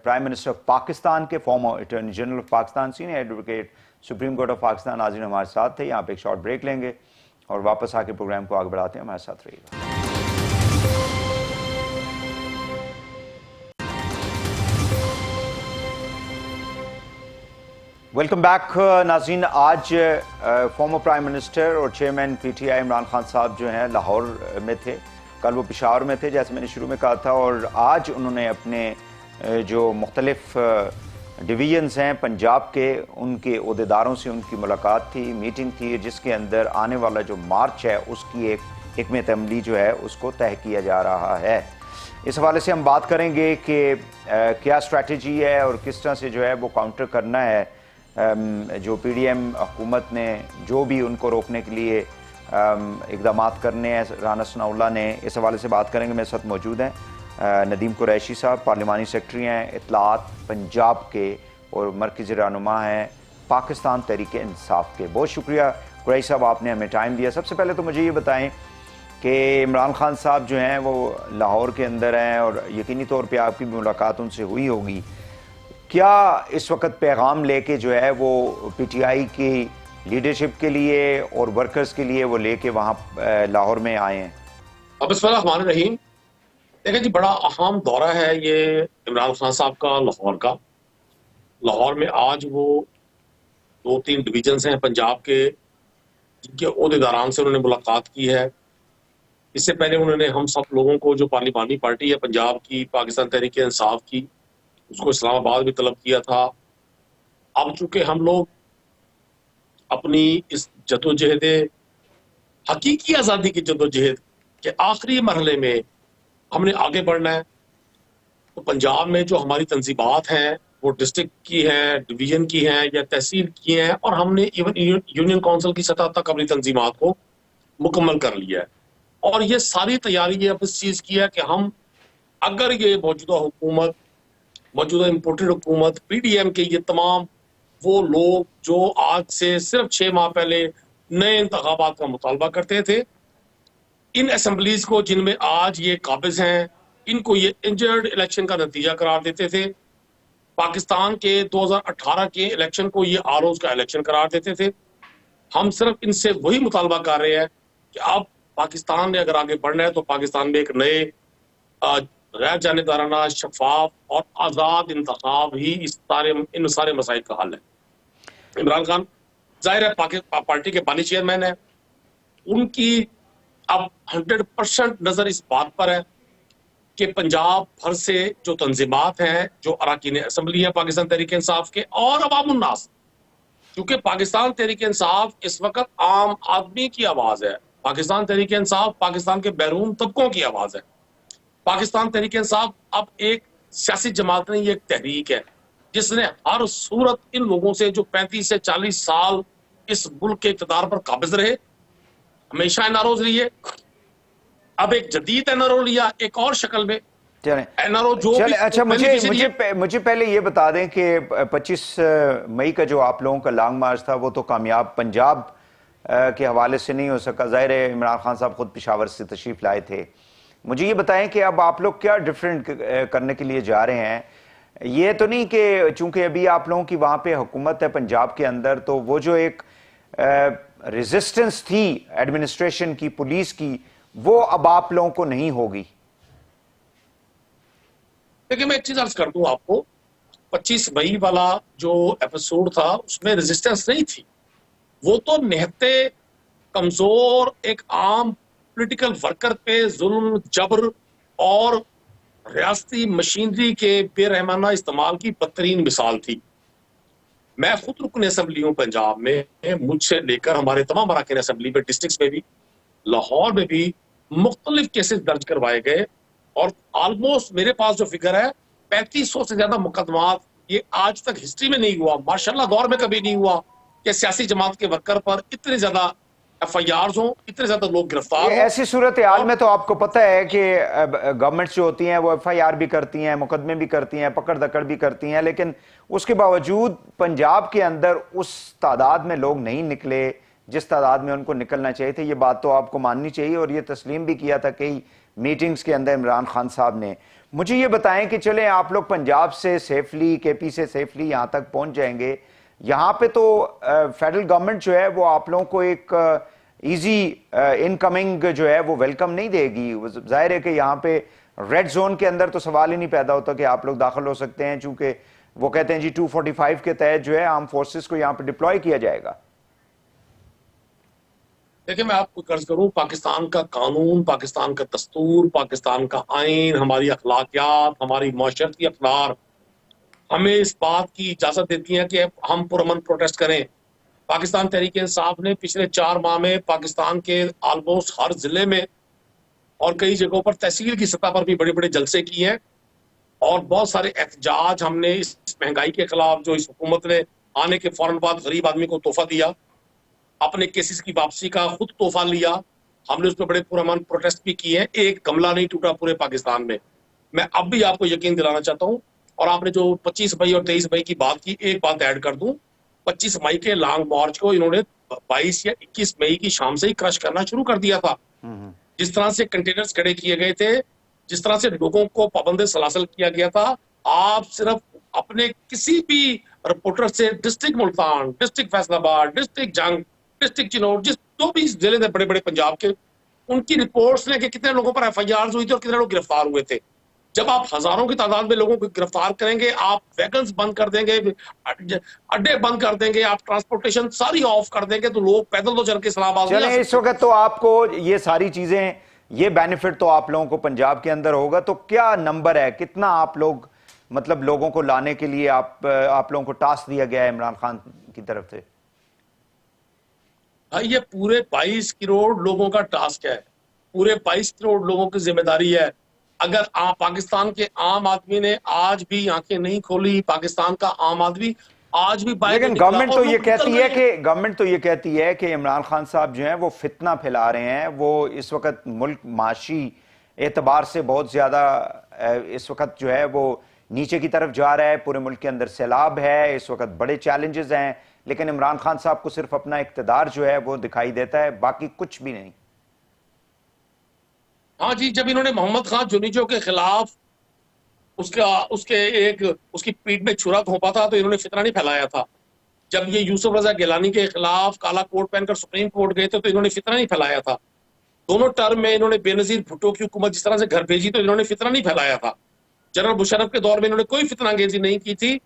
پرائم منسٹر آف پاکستان کے, former attorney general of Pakistan, senior advocate supreme court of Pakistan. ناظرین ہمارے ساتھ تھے, یہاں پہ ایک شارٹ بریک لیں گے اور واپس آ کے پروگرام کو آگے بڑھاتے ہیں. ہمارے ساتھ رہیے گا. ویلکم بیک ناظرین. آج فارمر پرائم منسٹر اور chairman P T I Imran Khan صاحب جو ہیں لاہور میں تھے, کل وہ پشاور میں تھے جیسے میں نے شروع میں کہا تھا, اور آج انہوں نے اپنے جو مختلف ڈویژنز ہیں پنجاب کے، ان کے عہدیداروں سے ان کی ملاقات تھی، میٹنگ تھی، جس کے اندر آنے والا جو مارچ ہے اس کی ایک حکمت عملی جو ہے اس کو طے کیا جا رہا ہے۔ اس حوالے سے ہم بات کریں گے کہ کیا اسٹریٹجی ہے اور کس طرح سے جو ہے وہ کاؤنٹر کرنا ہے جو پی ڈی ایم حکومت نے جو بھی ان کو روکنے کے لیے اقدامات کرنے ہیں رانا ثناء اللہ نے، اس حوالے سے بات کریں گے۔ میرے ساتھ موجود ہیں ندیم قریشی صاحب، پارلیمانی سیکرٹری ہیں اطلاعات پنجاب کے اور مرکزی رہنما ہیں پاکستان تحریک انصاف کے۔ بہت شکریہ قریشی صاحب، آپ نے ہمیں ٹائم دیا۔ سب سے پہلے تو مجھے یہ بتائیں کہ عمران خان صاحب جو ہیں وہ لاہور کے اندر ہیں اور یقینی طور پہ آپ کی بھی ملاقات ان سے ہوئی ہوگی، کیا اس وقت پیغام لے کے جو ہے وہ پی ٹی آئی کی لیڈرشپ کے لیے اور ورکرز کے لیے وہ لے کے وہاں لاہور میں آئے ہیں؟ بسم اللہ الرحمن الرحیم۔ دیکھیں جی، بڑا اہم دورہ ہے یہ عمران خان صاحب کا لاہور کا۔ لاہور میں آج وہ 2-3 ڈویژنز ہیں پنجاب کے جن کے عہدیداران سے انہوں نے ملاقات کی ہے۔ اس سے پہلے انہوں نے ہم سب لوگوں کو جو پارلیمانی پارٹی ہے پنجاب کی، پاکستان تحریک انصاف کی، اس کو اسلام آباد بھی طلب کیا تھا۔ اب چونکہ ہم لوگ اپنی اس جدوجہد حقیقی آزادی کی جدوجہد کے آخری مرحلے میں ہم نے آگے بڑھنا ہے، تو پنجاب میں جو ہماری تنظیمات ہیں وہ ڈسٹرکٹ کی ہیں، ڈویژن کی ہیں یا تحصیل کی ہیں، اور ہم نے ایون یونین کونسل کی سطح تک اپنی تنظیمات کو مکمل کر لیا ہے۔ اور یہ ساری تیاری یہ اب اس چیز کی ہے کہ ہم اگر یہ موجودہ حکومت، موجودہ امپورٹڈ حکومت پی ڈی ایم کے یہ تمام وہ لوگ جو آج سے صرف 6 ماہ پہلے نئے انتخابات کا مطالبہ کرتے تھے، ان اسمبلیز کو جن میں آج یہ قابض ہیں، ان کو یہ انجرڈ الیکشن کا نتیجہ قرار دیتے تھے، پاکستان کے 2018 کے الیکشن کو یہ آروز کا الیکشن قرار دیتے تھے، ہم صرف ان سے وہی مطالبہ کر رہے ہیں کہ اب پاکستان نے اگر آگے بڑھنا ہے تو پاکستان میں ایک نئے غیر جانبدارانہ، شفاف اور آزاد انتخاب ہی ان سارے مسائل کا حل ہے۔ عمران خان ظاہر ہے پارٹی کے بانی چیئرمین ہیں، ان کی اب 100% نظر اس بات پر ہے کہ پنجاب بھر سے جو تنظیمات ہیں، جو اراکین اسمبلی ہیں پاکستان تحریک انصاف کے اور عوام الناس، کیونکہ پاکستان تحریک انصاف اس وقت عام آدمی کی آواز ہے، پاکستان تحریک انصاف پاکستان کے بیرون طبقوں کی آواز ہے، پاکستان تحریک انصاف اب ایک سیاسی جماعت نہیں، یہ ایک تحریک ہے جس نے ہر صورت ان لوگوں سے جو 35 سے 40 سال اس ملک کے اقتدار پر قابض رہے، ہمیشہ این آر اوز لیے، اب ایک جدید این آر او لیا ایک اور شکل میں این آر او جو اچھا، مجھے پہلے یہ بتا دیں کہ 25 مئی کا جو آپ لوگوں کا لانگ مارچ تھا وہ تو کامیاب پنجاب کے حوالے سے نہیں ہو سکا، ظاہر ہے عمران خان صاحب خود پشاور سے تشریف لائے تھے۔ مجھے یہ بتائیں کہ اب آپ لوگ کیا ڈیفرنٹ کرنے کے لیے جا رہے ہیں؟ یہ تو نہیں کہ چونکہ ابھی آپ لوگوں کی وہاں پہ حکومت ہے پنجاب کے اندر، تو وہ جو ایک ریزسٹنس تھی ایڈمنسٹریشن کی، پولیس کی، وہ اب آپ لوگوں کو نہیں ہوگی؟ دیکھیں میں ایک چیز عرض کر دوں آپ کو، 25 مئی والا جو ایپیسوڈ تھا اس میں ریزسٹنس نہیں تھی، وہ تو نہتے کمزور ایک عام پولیٹیکل ورکر پہ ظلم، جبر اور ریاستی مشینری کے بے رحمانہ استعمال کی بدترین مثال تھی۔ میں خود رکن اسمبلی ہوں پنجاب میں، مجھ سے لے کر ہمارے تمام اراکین اسمبلی میں، ڈسٹرکٹس میں بھی، لاہور میں بھی مختلف کیسز درج کروائے گئے، اور آلموسٹ میرے پاس جو فگر ہے 3500 سے زیادہ مقدمات، یہ آج تک ہسٹری میں نہیں ہوا، ماشاءاللہ دور میں کبھی نہیں ہوا کہ سیاسی جماعت کے ورکر پر اتنے زیادہ ایف آئی آرز ہوں، اتنے زیادہ لوگ گرفتار ہوں۔ ایسی صورتحال میں تو آپ کو پتہ ہے کہ گورنمنٹس جو ہوتی ہیں وہ ایف آئی آر بھی کرتی ہیں، مقدمے بھی کرتی ہیں، پکڑ دکڑ بھی کرتی ہیں، لیکن اس کے باوجود پنجاب کے اندر اس تعداد میں لوگ نہیں نکلے جس تعداد میں ان کو نکلنا چاہیے تھے۔ یہ بات تو آپ کو ماننی چاہیے، اور یہ تسلیم بھی کیا تھا کئی میٹنگز کے اندر عمران خان صاحب نے۔ مجھے یہ بتائیں کہ چلیں آپ لوگ پنجاب سے سیفلی، کے پی سے سیفلی یہاں تک پہنچ جائیں گے، یہاں پہ تو فیڈرل گورنمنٹ جو ہے وہ آپ لوگوں کو ایک ایزی انکمنگ جو ہے وہ ویلکم نہیں دے گی۔ ظاہر ہے کہ یہاں پہ ریڈ زون کے اندر تو سوال ہی نہیں پیدا ہوتا کہ آپ لوگ داخل ہو سکتے ہیں، چونکہ وہ کہتے ہیں جی 245 کے تحت جو ہے عام فورسز کو یہاں پہ ڈپلوائے کیا جائے گا۔ دیکھیں میں آپ کو عرض کروں، پاکستان کا قانون، پاکستان کا دستور، پاکستان کا آئین، ہماری اخلاقیات، ہماری معاشرتی اقدار، ہمیں اس بات کی اجازت دیتی ہیں کہ ہم پرامن پروٹیسٹ کریں. پاکستان تحریک انصاف نے پچھلے 4 ماہ میں پاکستان کے آلموسٹ ہر ضلع میں اور کئی جگہوں پر تحصیل کی سطح پر بھی بڑے بڑے جلسے کیے ہیں اور بہت سارے احتجاج ہم نے اس مہنگائی کے خلاف جو اس حکومت نے آنے کے فوراً بعد غریب آدمی کو تحفہ دیا, اپنے کیسز کی واپسی کا خود تحفہ لیا, ہم نے اس پہ بڑے پرامن پروٹیسٹ بھی کیے ہیں. ایک گملہ نہیں ٹوٹا پورے پاکستان میں. میں اب بھی آپ کو یقین دلانا چاہتا ہوں, اور آپ نے جو 25 مئی اور 23 مئی کی بات کی, ایک بات ایڈ کر دوں, 25 مئی کے لانگ مارچ کو انہوں نے 22 یا 21 مئی کی شام سے ہی کرش کرنا شروع کر دیا تھا. جس طرح سے کنٹینرز کھڑے کیے گئے تھے, جس طرح سے لوگوں کو پابند سلاسل کیا گیا تھا, آپ صرف اپنے کسی بھی رپورٹر سے ڈسٹرکٹ ملتان, ڈسٹرکٹ فیصل آباد, ڈسٹرکٹ جنگ, ڈسٹرکٹ چنور, جو بھی ضلع تھے بڑے بڑے پنجاب کے, ان کی رپورٹس نے کہ کتنے لوگوں پر ایف آئی آرز ہوئی تھی اور کتنے لوگ گرفتار ہوئے تھے. جب آپ ہزاروں کی تعداد میں لوگوں کو گرفتار کریں گے, آپ ویگنز بند کر دیں گے, اڈے بند کر دیں گے, آپ ٹرانسپورٹیشن ساری آف کر دیں گے, تو لوگ پیدل تو چل کے اسلام آباد نہیں آ چلیں اس سکتے. وقت تو آپ کو یہ ساری چیزیں, یہ بینیفٹ تو آپ لوگوں کو پنجاب کے اندر ہوگا, تو کیا نمبر ہے, کتنا آپ لوگ مطلب لوگوں کو لانے کے لیے آپ لوگوں کو ٹاسک دیا گیا ہے عمران خان کی طرف سے؟ یہ پورے 22 کروڑ لوگوں کا ٹاسک ہے, پورے 22 کروڑ لوگوں کی ذمہ داری ہے. اگر پاکستان کے عام آدمی نے آج بھی آنکھیں نہیں کھولی, پاکستان کا عام آدمی آج بھی باہر لیکن نہیں نکلا, گورنمنٹ اور تو یہ لوگ نکل کہتی رہے ہے ہیں. کہ گورنمنٹ تو یہ کہتی ہے کہ عمران خان صاحب جو ہیں وہ فتنہ پھیلا رہے ہیں, وہ اس وقت ملک معاشی اعتبار سے بہت زیادہ اس وقت جو ہے وہ نیچے کی طرف جا رہا ہے, پورے ملک کے اندر سیلاب ہے, اس وقت بڑے چیلنجز ہیں, لیکن عمران خان صاحب کو صرف اپنا اقتدار جو ہے وہ دکھائی دیتا ہے, باقی کچھ بھی نہیں. ہاں جی, جب انہوں نے محمد خان جونیجو کے خلاف اس کی پیٹھ میں چھرا گھونپا تھا تو انہوں نے فتنہ نہیں پھیلایا تھا. جب یہ یوسف رضا گیلانی کے خلاف کالا کوٹ پہن کر سپریم کورٹ گئے تھے تو انہوں نے فتنہ نہیں پھیلایا تھا. دونوں ٹرم میں انہوں نے بے نظیر بھٹو کی حکومت جس طرح سے گھر بھیجی تو انہوں نے فتنہ نہیں پھیلایا تھا. جنرل مشرف کے دور میں انہوں نے کوئی فتنہ انگیزی نہیں کی تھی.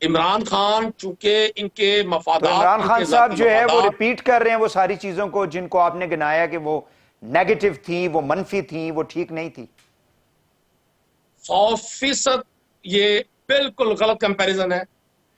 عمران خان چونکہ ان کے تو مفادات, عمران ان خان کے صاحب ذاتی جو ہے وہ مفادات ریپیٹ کر رہے ہیں وہ ساری چیزوں کو جن کو آپ نے گنایا کہ وہ نیگیٹو تھیں, وہ منفی تھیں, وہ ٹھیک نہیں تھی. 100% یہ بالکل غلط کمپیریزن ہے.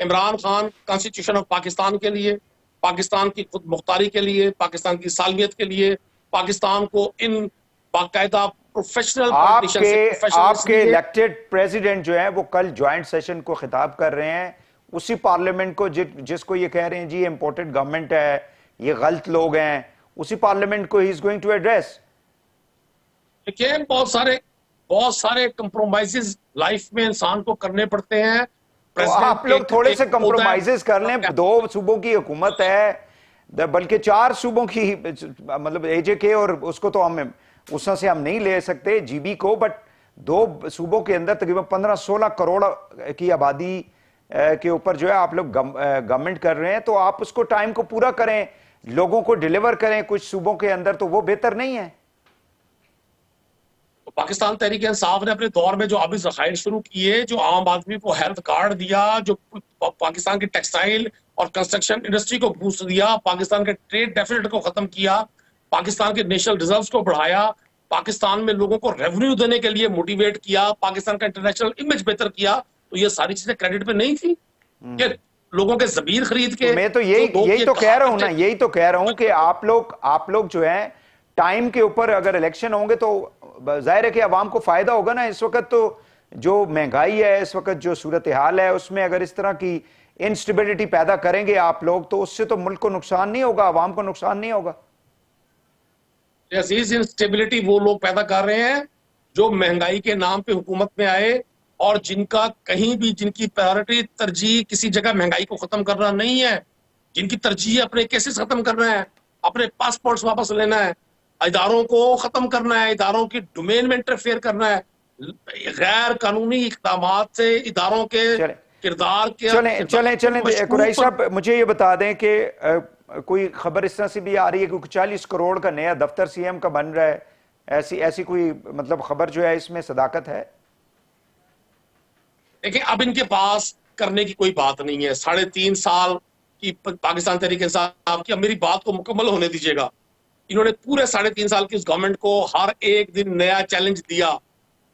عمران خان کانسٹیٹیوشن آف پاکستان کے لیے, پاکستان کی خود مختاری کے لیے, پاکستان کی سالمیت کے لیے, پاکستان کو ان باقاعدہ پروفیشنل پولیٹیشن سے آپ پروفیشنلسٹ کے لیے. الیکٹڈ پریزیڈنٹ جو ہیں وہ کل جوائنٹ سیشن کو خطاب کر رہے ہیں, اسی پارلیمنٹ کو جس کو یہ کہہ رہے ہیں جی امپورٹڈ گورنمنٹ ہے, یہ غلط لوگ ہیں, اسی پارلیمنٹ کو ہی از گوئنگ ٹو ایڈریس. دیکھیں بہت سارے کمپرومائزز لائف میں انسان کو کرنے پڑتے ہیں. تو آپ لوگ تھوڑے سے کمپرومائزز کر لیں, 2 صوبوں کی حکومت ہے, بلکہ 4 صوبوں کی, مطلب اے جے کے, اور اس کو تو اس سے ہم نہیں لے سکتے جی بی کو, بٹ 2 صوبوں کے اندر تقریباً 15-16 کروڑ کی آبادی کے اوپر جو ہے آپ لوگ گورنمنٹ کر رہے ہیں, تو آپ اس کو ٹائم کو پورا کریں, لوگوں کو ڈیلیور کریں کچھ صوبوں کے اندر, تو وہ بہتر نہیں ہے. پاکستان تحریک انصاف نے اپنے دور میں جو آبی ذخائر شروع کیے, جو عام آدمی کو ہیلتھ کارڈ دیا, جو پاکستان کی ٹیکسٹائل اور کنسٹرکشن انڈسٹری کو بوسٹ دیا, پاکستان کے ٹریڈ ڈیفیسٹ کو ختم کیا, پاکستان کے نیشنل ریزروز کو بڑھایا, پاکستان میں لوگوں کو ریونیو دینے کے لیے موٹیویٹ کیا, پاکستان کا انٹرنیشنل امیج بہتر کیا, تو یہ ساری چیزیں کریڈٹ پہ نہیں تھی کہ لوگوں کے ضمیر خرید تو کے میں تو جو لوگ یہی یہ تو کہا کہہ رہا ہوں نا, کرتے. یہی تو کہہ رہا ہوں کہ آپ لوگ جو ہیں ٹائم کے اوپر اگر الیکشن ہوں گے تو ظاہر ہے کہ عوام کو فائدہ ہوگا نا. اس وقت تو جو مہنگائی ہے, اس وقت جو صورتحال ہے, اس میں اگر اس طرح کی انسٹیبلٹی پیدا کریں گے آپ لوگ, تو اس سے تو ملک کو نقصان نہیں ہوگا, عوام کو نقصان نہیں ہوگا. عزیز, انسٹیبلٹی وہ لوگ پیدا کر رہے ہیں جو مہنگائی کے نام پہ حکومت میں آئے, اور جن کا کہیں بھی, جن کی پرائیورٹی ترجیح کسی جگہ مہنگائی کو ختم کرنا نہیں ہے, جن کی ترجیح اپنے کیسز ختم کرنا ہے, اپنے پاسپورٹس واپس لینا ہے, اداروں کو ختم کرنا ہے, اداروں کی ڈومین میں انٹرفیئر کرنا ہے, غیر قانونی اقدامات سے اداروں کے کردار چلیں قریشی صاحب, مجھے یہ بتا دیں کہ کوئی خبر اس طرح سے بھی آ رہی ہے کہ 40 کروڑ کا نیا دفتر سی ایم کا بن رہا ہے, ایسی کوئی مطلب خبر جو ہے اس میں صداقت ہے؟ دیکھیں, اب ان کے پاس کرنے کی کوئی بات نہیں ہے. 3.5 سال کی پاکستان تحریک انصاف کی, اب میری بات کو مکمل ہونے دیجیے گا. انہوں نے پورے 3.5 سال کی اس گورنمنٹ کو ہر ایک دن نیا چیلنج دیا,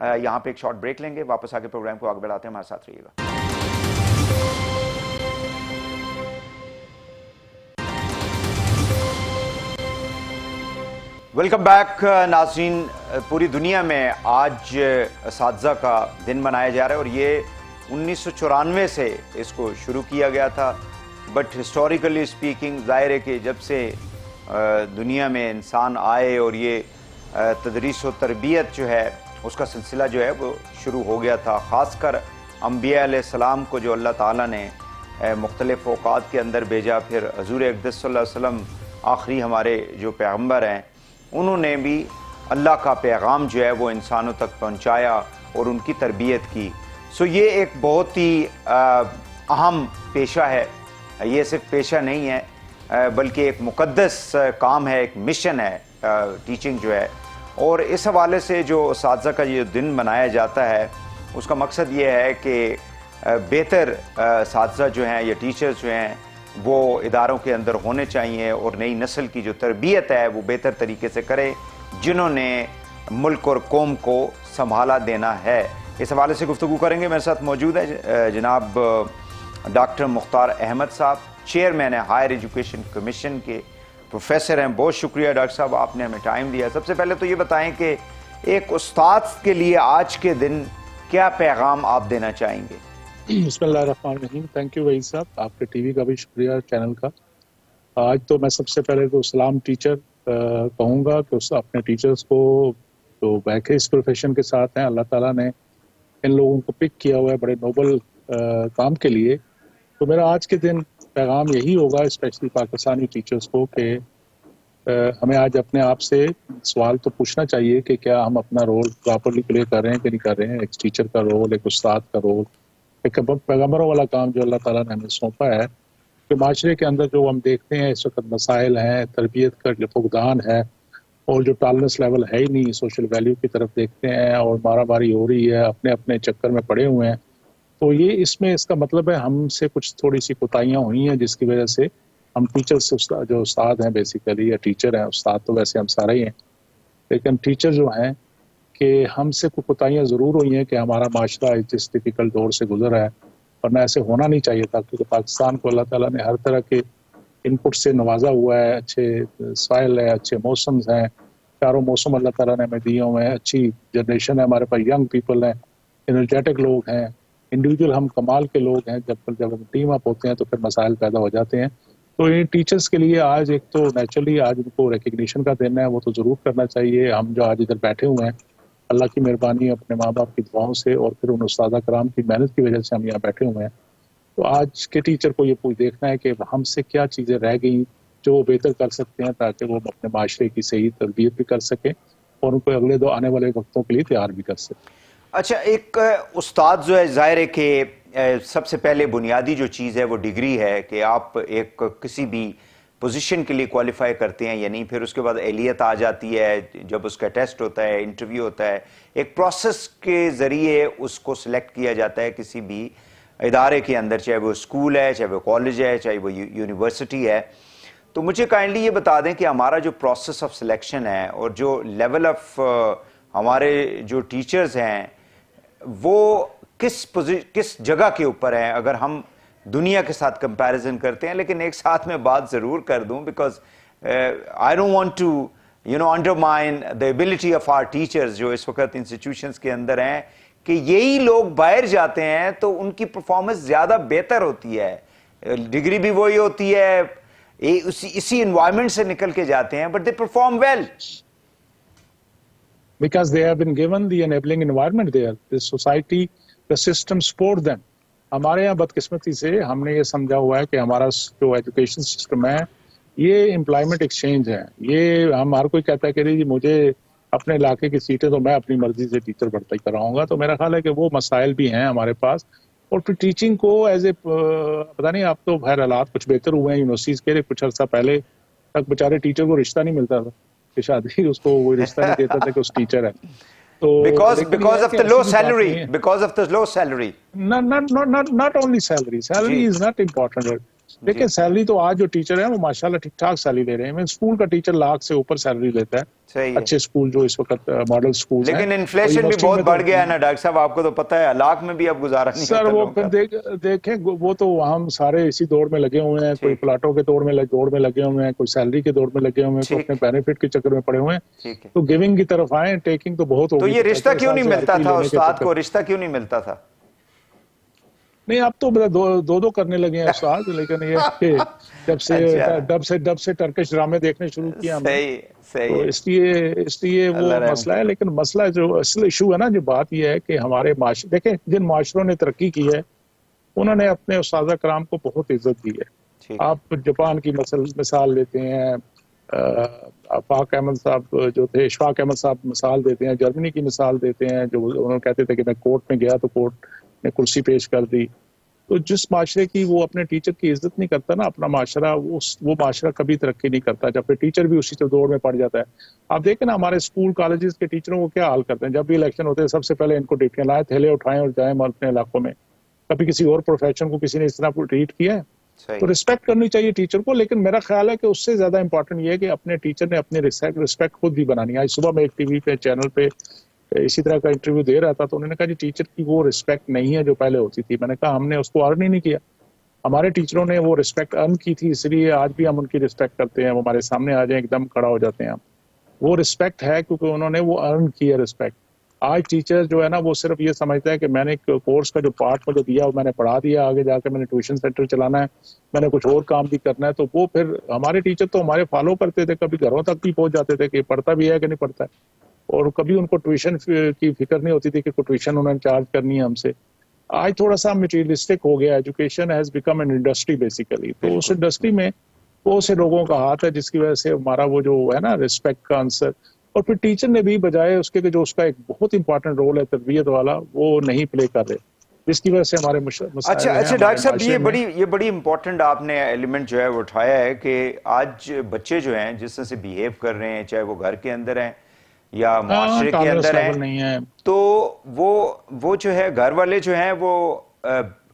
یہاں پہ ایک شارٹ بریک لیں گے, واپس آ کے پروگرام کو آگے بڑھاتے ہیں, ہمارے ساتھ رہیے گا. ویلکم بیک ناظرین. پوری دنیا میں آج اساتذہ کا دن منایا جا رہا ہے, اور یہ 1994 سے اس کو شروع کیا گیا تھا, بٹ ہسٹوریکلی اسپیکنگ ظاہر ہے کہ جب سے دنیا میں انسان آئے اور یہ تدریس و تربیت جو ہے اس کا سلسلہ جو ہے وہ شروع ہو گیا تھا, خاص کر انبیاء علیہ السلام کو جو اللہ تعالیٰ نے مختلف اوقات کے اندر بھیجا, پھر حضور اقدس صلی اللہ علیہ وسلم آخری ہمارے جو پیغمبر ہیں, انہوں نے بھی اللہ کا پیغام جو ہے وہ انسانوں تک پہنچایا اور ان کی تربیت کی. سو یہ ایک بہت ہی اہم پیشہ ہے, یہ صرف پیشہ نہیں ہے بلکہ ایک مقدس کام ہے, ایک مشن ہے ٹیچنگ جو ہے. اور اس حوالے سے جو اساتذہ کا یہ دن منایا جاتا ہے اس کا مقصد یہ ہے کہ بہتر اساتذہ جو ہیں یا ٹیچرز جو ہیں وہ اداروں کے اندر ہونے چاہیے, اور نئی نسل کی جو تربیت ہے وہ بہتر طریقے سے کرے جنہوں نے ملک اور قوم کو سنبھالا دینا ہے. اس حوالے سے گفتگو کریں گے. میرے ساتھ موجود ہے جناب ڈاکٹر مختار احمد صاحب, چیئرمین ہیں ہائر ایجوکیشن کمیشن کے, پروفیسر ہیں. بہت شکریہ ڈاکٹر صاحب, آپ نے ہمیں ٹائم دیا. سب سے پہلے تو یہ بتائیں کہ ایک استاد کے لیے آج کے دن کیا پیغام آپ دینا چاہیں گے؟ بسم اللہ الرحمن الرحیم. تھینک یو وحید صاحب, آپ کے ٹی وی کا بھی شکریہ, چینل کا. آج تو میں سب سے پہلے تو سلام ٹیچر کہوں گا کہ اپنے ٹیچرز کو جو بیٹھے اس پروفیشن کے ساتھ ہیں, اللہ تعالیٰ نے ان لوگوں کو پک کیا ہوا ہے بڑے نوبل کام کے لیے. تو میرا آج کے دن پیغام یہی ہوگا اسپیشلی پاکستانی ٹیچرز کو کہ ہمیں آج اپنے آپ سے سوال تو پوچھنا چاہیے کہ کیا ہم اپنا رول پراپرلی پلے کر رہے ہیں کہ نہیں کر رہے ہیں. ایک ٹیچر کا رول, ایک استاد کا رول, ایک پیغمبروں والا کام جو اللہ تعالیٰ نے ہمیں سونپا ہے, کہ معاشرے کے اندر جو ہم دیکھتے ہیں اس وقت مسائل ہیں, تربیت کا جو فقدان ہے اور جو ٹالرنس لیول ہے ہی نہیں, سوشل ویلیو کی طرف دیکھتے ہیں اور مارا ماری ہو رہی ہے, اپنے اپنے چکر میں پڑے ہوئے ہیں. تو یہ اس کا مطلب ہے ہم سے کچھ تھوڑی سی کوتاہیاں ہوئی ہیں جس کی وجہ سے ہم ٹیچرز جو استاد ہیں بیسیکلی, یا ٹیچر ہیں, استاد تو ویسے ہم سارے ہی ہیں, لیکن ٹیچر جو ہیں کہ ہم سے کوئی کوتاہیاں ضرور ہوئی ہیں کہ ہمارا معاشرہ اس ڈیفیکلٹ دور سے گزر ہے, ورنہ ایسے ہونا نہیں چاہیے تھا. کیونکہ پاکستان کو اللہ تعالیٰ نے ہر طرح کے انپٹ سے نوازا ہوا ہے, اچھے سوائل ہے, اچھے موسمز ہیں, چاروں موسم اللہ تعالیٰ نے ہمیں دیے ہوئے ہیں, اچھی جنریشن ہے ہمارے پاس, ینگ پیپل ہیں, انرجیٹک لوگ ہیں, انڈیویجول ہم کمال کے لوگ ہیں. جب ہم ٹیم اپ ہوتے ہیں تو پھر مسائل پیدا ہو جاتے ہیں. تو ان ٹیچرز کے لیے آج ایک تو نیچرلی آج ان کو ریکگنیشن کا دن ہے, وہ تو ضرور کرنا چاہیے. ہم جو آج ادھر بیٹھے ہوئے ہیں اللہ کی مہربانی, اپنے ماں باپ کی دعاؤں سے اور پھر ان استادہ کرام کی محنت کی وجہ سے ہم یہاں بیٹھے ہوئے ہیں. تو آج کے ٹیچر کو یہ دیکھنا ہے کہ ہم سے کیا چیزیں رہ گئیں جو وہ بہتر کر سکتے ہیں, تاکہ وہ اپنے معاشرے کی صحیح تربیت بھی کر سکیں اور ان کو اگلے آنے والے وقتوں کے لیے تیار بھی کر سکیں. اچھا, ایک استاد جو ہے ظاہر ہے کہ سب سے پہلے بنیادی جو چیز ہے وہ ڈگری ہے کہ آپ ایک کسی بھی پوزیشن کے لیے کوالیفائی کرتے ہیں یا نہیں. پھر اس کے بعد اہلیت آ جاتی ہے, جب اس کا ٹیسٹ ہوتا ہے, انٹرویو ہوتا ہے, ایک پروسیس کے ذریعے اس کو سلیکٹ کیا جاتا ہے کسی بھی ادارے کے اندر, چاہے وہ اسکول ہے, چاہے وہ کالج ہے, چاہے وہ یونیورسٹی ہے. تو مجھے کائنڈلی یہ بتا دیں کہ ہمارا جو پروسیس آف سلیکشن ہے اور جو لیول آف ہمارے جو ٹیچرز ہیں وہ کس جگہ کے اوپر ہیں, اگر ہم دنیا کے ساتھ کمپیریزن کرتے ہیں. لیکن ایک ساتھ میں بات ضرور کر دوں, because I don't want to undermine the ability of our teachers جو اس وقت انسٹیٹیوشنز کے اندر ہیں, کہ یہی لوگ باہر جاتے ہیں تو ان کی پرفارمنس زیادہ بہتر ہوتی ہے, ڈگری بھی وہی ہوتی ہے, اسی انوائرمنٹ سے نکل کے جاتے ہیں, but they perform well because they have been given the enabling environment there. The society, the system support them. ہمارے یہاں بدقسمتی سے ہم نے یہ سمجھا ہوا ہے کہ ہمارا جو ایجوکیشن سسٹم ہے یہ امپلائمنٹ ایکسچینج ہے. یہ ہم ہر کوئی کہتا ہے کہ جی مجھے اپنے علاقے کی سیٹیں تو میں اپنی مرضی سے ٹیچر بڑھتا ہی کراؤں گا. تو میرا خیال ہے کہ وہ مسائل بھی ہیں ہمارے پاس. اور پھر ٹیچنگ کو ایز اے پتہ نہیں, آپ تو خیر حالات کچھ بہتر ہوئے ہیں یونیورسٹیز کے لیے. کچھ عرصہ پہلے تک بیچارے ٹیچر کو رشتہ نہیں ملتا تھا کہ شادی اس کو وہ رشتہ نہیں دیتا تھا کہ اس ٹیچر ہے. because of the low salary, because of the low salary. Not only salary. Salary is not important. دیکھیں سیلری تو آج جو ٹیچر ہیں وہ ماشاءاللہ ٹھیک ٹھاک سیلری لے رہے ہیں. اسکول کا ٹیچر لاکھ سے اوپر سیلری لیتا ہے, صحیح ہے. اچھے اسکول جو اس وقت ماڈل اسکولز ہیں. لیکن انفلیشن بھی بہت بڑھ گیا ہے نا ڈاکٹر صاحب, آپ کو تو پتہ ہے لاکھ میں بھی اب گزارا نہیں سر ہوتا وہ لوگوں پھر کا. دیکھیں وہ تو ہم سارے اسی دوڑ میں لگے ہوئے ہیں, کوئی پلاٹوں کے دوڑ میں لگے ہوئے ہیں, کوئی سیلری کے دوڑ میں لگے ہوئے ہیں, کوئی اپنے بینیفٹ کے چکر میں پڑے ہوئے ہیں. ٹھیک ہے, تو گیونگ کی طرف آئیں, ٹیکنگ تو بہت تو ہوگی. یہ رشتہ کیوں نہیں ملتا تھا استاد کو, رشتہ کیوں نہیں ملتا تھا؟ نہیں اب تو دو کرنے لگے ہیں استاد, لیکن یہ کہ جب سے ٹرکش ڈرامے دیکھنے شروع کیا ہم نے, تو اس لیے وہ مسئلہ ہے. لیکن مسئلہ جو اصل ایشو ہے نا, جو بات یہ ہے کہ ہمارے معاشرے, دیکھیں جن معاشروں نے ترقی کی ہے انہوں نے اپنے اساتذہ کرام کو بہت عزت دی ہے. آپ جاپان کی مثال لیتے ہیں, افاق احمد صاحب جو تھے, اشفاق احمد صاحب مثال دیتے ہیں, جرمنی کی مثال دیتے ہیں, جو انہوں نے کہتے تھے کہ میں کورٹ میں گیا تو کورٹ نے کرسی پیش کر دی. تو جس معاشرے کی وہ اپنے ٹیچر کی عزت نہیں کرتا نا اپنا معاشرہ, وہ معاشرہ کبھی ترقی نہیں کرتا, جب پھر ٹیچر بھی اسی دوڑ میں پڑ جاتا ہے. آپ دیکھیں نا ہمارے اسکول کالجز کے ٹیچروں کو کیا حال کرتے ہیں, جب بھی الیکشن ہوتے ہیں سب سے پہلے ان کو ڈیوٹیاں لائیں, تھیلے اٹھائیں اور جائیں اپنے علاقوں میں. کبھی کسی اور پروفیشن کو کسی نے اس طرح ٹریٹ کیا ہے؟ تو رسپیکٹ کرنی چاہیے ٹیچر کو, لیکن میرا خیال ہے کہ اس سے زیادہ امپورٹنٹ یہ ہے کہ اپنے ٹیچر نے اپنی رسپیکٹ خود بھی بنانی ہے. آج صبح میں ایک ٹی وی پہ چینل پہ اسی طرح کا انٹرویو دے رہا تھا, تو انہوں نے کہا جی ٹیچر کی وہ رسپیکٹ نہیں ہے جو پہلے ہوتی تھی. میں نے کہا ہم نے اس کو ارن ہی نہیں کیا, ہمارے ٹیچروں نے وہ رسپیکٹ ارن کی تھی, اس لیے آج بھی ہم ان کی رسپیکٹ کرتے ہیں. وہ ہمارے سامنے آ جائیں ایک دم کھڑا ہو جاتے ہیں ہم. وہ رسپیکٹ ہے کیونکہ انہوں نے وہ ارن کی ہے رسپیکٹ. آج ٹیچر جو ہے نا وہ صرف یہ سمجھتا ہے کہ میں نے کورس کا جو پارٹ مجھے دیا وہ میں نے پڑھا دیا, آگے جا کے میں نے ٹیوشن سینٹر چلانا ہے, میں نے کچھ اور کام بھی کرنا ہے. تو وہ پھر ہمارے ٹیچر تو ہمارے فالو کرتے تھے, کبھی گھروں تک بھی پہنچ جاتے تھے کہ پڑھتا بھی ہے کہ نہیں پڑھتا ہے, اور کبھی ان کو ٹیوشن کی فکر نہیں ہوتی تھی کہ کوئی ٹیوشن انہوں نے چارج کرنی ہے ہم سے. آج تھوڑا سا میٹیریلسٹک ہو گیا, education has become an industry basically. تو اس انڈسٹری میں بہت سے لوگوں کا ہاتھ ہے جس کی وجہ سے ہمارا وہ جو ہے نا رسپیکٹ کا آنسر, اور پھر ٹیچر نے بھی بجائے اس کے کہ جو اس کا ایک بہت امپورٹنٹ رول ہے تربیت والا, وہ نہیں پلے کر رہے, جس کی وجہ سے ہمارے مسائل ہیں. اچھا ڈاکٹر صاحب یہ بڑی امپورٹنٹ آپ نے ایلیمنٹ جو ہے وہ اٹھایا ہے کہ آج بچے جو ہیں جس طرح سے بیہیو کر رہے ہیں, چاہے وہ گھر کے اندر ہیں یا معاشرے کے اندر ہیں, تو وہ جو ہے گھر والے جو ہیں وہ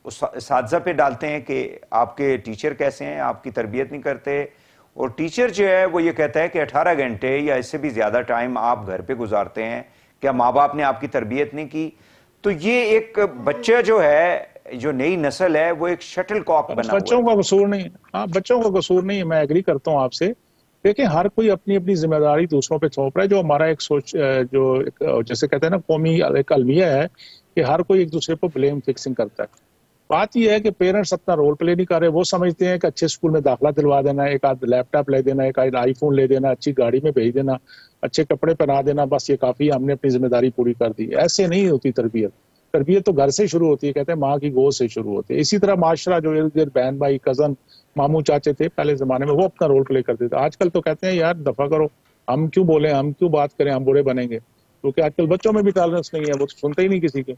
اساتذہ پہ ڈالتے ہیں کہ آپ کے ٹیچر کیسے ہیں, آپ کی تربیت نہیں کرتے, اور ٹیچر جو ہے وہ یہ کہتا ہے کہ 18 گھنٹے یا اس سے بھی زیادہ ٹائم آپ گھر پہ گزارتے ہیں, کیا ماں باپ نے آپ کی تربیت نہیں کی؟ تو یہ ایک بچہ جو ہے, جو نئی نسل ہے, وہ ایک شٹل کاک بنا ہوا ہے. بچوں کا قصور نہیں, بچوں کا قصور نہیں ہے, میں ایگری کرتا ہوں آپ سے. دیکھیں ہر کوئی اپنی اپنی ذمہ داری دوسروں پہ تھوپ رہا ہے. جو ہمارا ایک سوچ جو جیسے کہتے ہیں نا قومی ایک المیہ ہے کہ ہر کوئی ایک دوسرے کو بلیم فکسنگ کرتا ہے. بات یہ ہے کہ پیرنٹس اپنا رول پلے نہیں کر رہے. وہ سمجھتے ہیں کہ اچھے اسکول میں داخلہ دلوا دینا, ایک آدھ لیپ ٹاپ لے دینا, ایک آدھ آئی فون لے دینا, اچھی گاڑی میں بھیج دینا, اچھے کپڑے پہنا دینا, بس یہ کافی, ہم نے اپنی ذمہ داری پوری کر دی. ایسے نہیں ہوتی تربیت. تربیت تو گھر سے شروع ہوتی ہے, کہتے ہیں ماں کی گود سے شروع ہوتی ہے. اسی طرح معاشرہ جو ارد گرد بہن بھائی کزن ماموں چاچے تھے پہلے زمانے میں, وہ اپنا رول پلے کرتے تھے. آج کل تو کہتے ہیں یار دفعہ کرو, ہم کیوں بولیں, ہم کیوں بات کریں, ہم برے بنیں گے. کیونکہ آج کل بچوں میں بھی ٹالرنس نہیں ہے, وہ تو سنتے ہی نہیں کسی کے.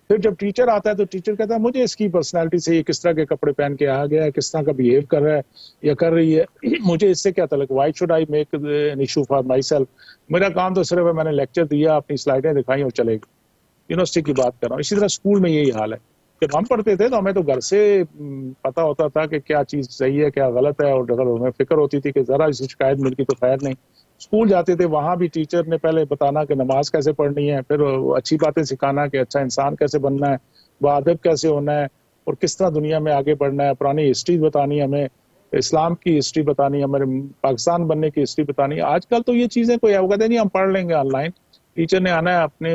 پھر جب ٹیچر آتا ہے تو ٹیچر کہتا ہے مجھے اس کی پرسنالٹی سے یہ کس طرح کے کپڑے پہن کے آ گیا ہے, کس طرح کا بیہیو کر رہا ہے یا کر رہی ہے, مجھے اس سے کیا تعلق, why should I make an issue for my self. میرا کام تو صرف ہے میں نے لیکچر دیا, اپنی سلائیڈیں دکھائیں اور چلے گئے. یونیورسٹی کی بات کر رہا ہوں. اسی طرح اسکول میں یہی حال ہے. جب ہم پڑھتے تھے تو ہمیں تو گھر سے پتا ہوتا تھا کہ کیا چیز صحیح ہے کیا غلط ہے, اور اگر ہمیں فکر ہوتی تھی کہ ذرا سی شکایت مل گئی تو خیر نہیں. اسکول جاتے تھے, وہاں بھی ٹیچر نے پہلے بتانا کہ نماز کیسے پڑھنی ہے, پھر اچھی باتیں سکھانا کہ اچھا انسان کیسے بننا ہے, باادب کیسے ہونا ہے, اور کس طرح دنیا میں آگے بڑھنا ہے. پرانی ہسٹری بتانی ہے ہمیں, اسلام کی ہسٹری بتانی ہے, ہمارے پاکستان بننے کی ہسٹری بتانی ہے. آج کل تو یہ چیزیں کوئی وہ کہتے ہیں نہیں ہم پڑھ لیں گے آن لائن. ٹیچر نے آنا ہے اپنے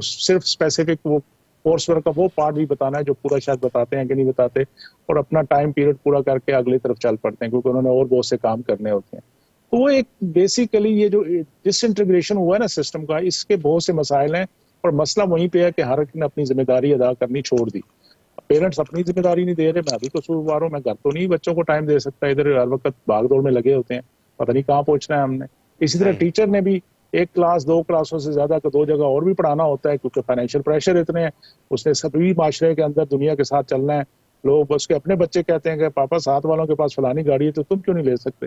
صرف اسپیسیفک وہ کورس ورک کا وہ پارٹ بھی بتانا ہے جو پورا شاید بتاتے ہیں کہ نہیں بتاتے, اور اپنا ٹائم پیریڈ پورا کر کے اگلی طرف چل پڑتے ہیں کیونکہ انہوں نے اور بہت سے کام کرنے ہوتے ہیں. تو وہ ایک بیسیکلی یہ جو ڈس انٹیگریشن ہوا ہے نا سسٹم کا, اس کے بہت سے مسائل ہیں, اور مسئلہ وہیں پہ ہے کہ ہر ایک نے اپنی ذمہ داری ادا کرنی چھوڑ دی. پیرنٹس اپنی ذمہ داری نہیں دے رہے, میں بھی قصوروار ہوں, میں گھر تو نہیں بچوں کو ٹائم دے سکتا, ادھر ہر وقت بھاگ دوڑ میں لگے ہوتے ہیں, پتہ نہیں کہاں پہنچنا ہے ہم نے. اسی طرح ٹیچر نے بھی ایک کلاس دو کلاسوں سے زیادہ کو دو جگہ اور بھی پڑھانا ہوتا ہے کیونکہ فائنینشیل پریشر اتنے ہیں. اس نے سبھی معاشرے کے اندر دنیا کے ساتھ چلنا ہے. لوگ اس کے اپنے بچے کہتے ہیں کہ پاپا ساتھ والوں کے پاس فلانی گاڑی ہے تو تم کیوں نہیں لے سکتے.